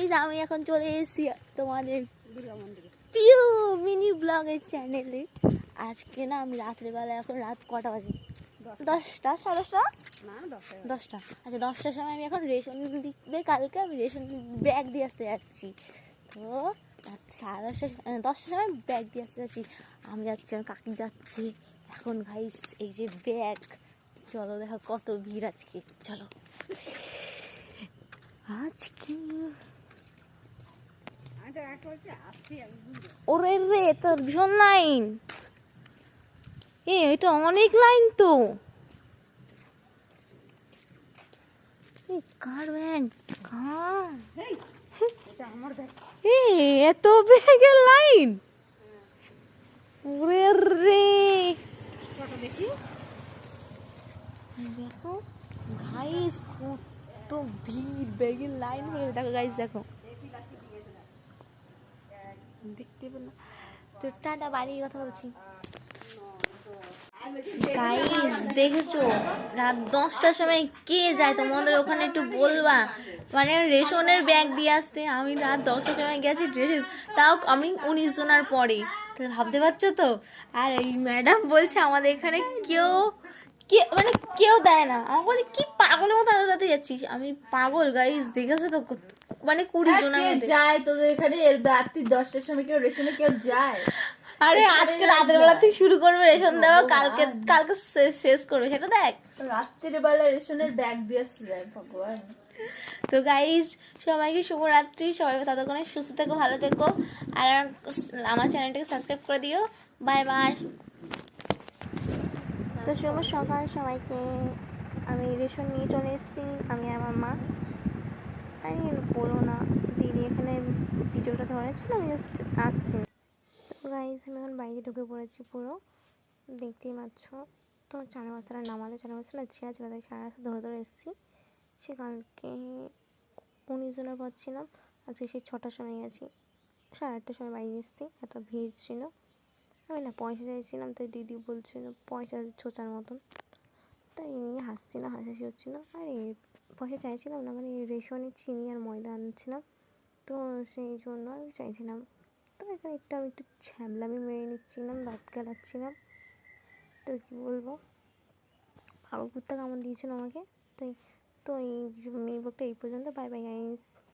Guys আমি এখন চলে এসেছি তোমাদের প্রিয় মিনি ব্লগের চ্যানেলে। আজকে না আমি রাত্রেবেলা, এখন রাত কটা বাজে? 10টা, 10:30? না 10টা। আচ্ছা 10টার সময় আমি এখন রেশন দিবে, কালকে আমি রেশন ব্যাগ দিয়ে আসতে যাচ্ছি। তো রাত 10টার সময় ব্যাগ দিয়ে আসতে যাচ্ছি। আমি যাচ্ছি, আমার কাকি যাচ্ছে। এখন গাইস এই যে ব্যাগ, চলো দেখো কত ভিড় আজকে। চলো আজকে ওরে রে, তোর ভীষণ লাইন। এটা অনেক লাইন তো। কার ব্যাগ? এত ব্যাগের লাইন? ওরে রে, দেখো গাইস কত ভিড়, ব্যাগের লাইন হয়ে দেখো গাইস, দেখো দেখতে পেল না তো। টাটা, বাড়ির কথা বলছি। গাইস দেখেছো রাত 10টার সময় কে যায় তোমাদের ওখানে একটু বলবা? মানে রেশনের ব্যাগ দিয়ে আসতে আমি রাত 10টার সময় গেছি রেশন, তাও আমি 19 জনের পরে। তো ভাবতে পারছো তো। আর এই ম্যাডাম বলছে আমাদের এখানে মানে কেউ দেয় না। আমার বলছে কি পাগলের মতো তাতে যাচ্ছিস? আমি পাগল গাইস, দেখেছো তো মানে 20 জনের মধ্যে যায় তোদের এখানে রাত্রি 10টার সময় কেউ রেশনে কেউ যায়? আরে আজকে রাতের বেলা থেকে শুরু করবে রেশন দেওয়া, কালকে কালকে শেষ করবে, সেটা দেখ। রাত্রির বেলা রেশনের ব্যাগ দিয়ে যায় ভগবান। তো গাইজ সবাইকে শুভরাত্রি, সবাই ততক্ষণে সুস্থ থেকো, ভালো থেকো, আর আমার চ্যানেলটাকে সাবস্ক্রাইব করে দিও। Bye bye. তো শুভ সকাল সবাইকে। আমি রেশন নিয়ে চলে এসেছি, আমি আর আমার মা। আর বলো না, দিদি এখানে ভিডিওটা ধরেছিল, আমি জাস্ট আসছি। তো গাইজ আমি এখন বাইরে ঢুকে পড়েছি পুরো, দেখতেই পাচ্ছ। তো চার বস্তাটা নামাতে, 4 বস্তাটা ছেঁড়া ছিল, তাই সারা রাস্তা ধরে ধরে এসেছি। সে কালকে 19 জনের পর ছিলাম, আজকে সেই 6টার সময় গেছি, 8:30টার সময় বাইরে এসেছি। এত ভিড় ছিল, আমি না পয়সা চাইছিলাম, তাই দিদি বলছিল পয়সা ছোচার মতন, তাই নিয়ে হাসছি না, হাসাহাসি হচ্ছিল। আর পয়সা চাইছিলাম না, মানে রেশনে চিনি আর ময়দা আনছিলাম, তো সেই জন্য আমি চাইছিলাম। তো এখানে আমি একটু ছ্যাবলামি মেরে নিচ্ছিলাম, দাঁত গালাচ্ছিলাম। তো কী বলবো, পাগল কুত্তা কামড় দিয়েছিল আমাকে। তাই তো এই মিনি ব্লগটা এই পর্যন্ত। Bye bye guys.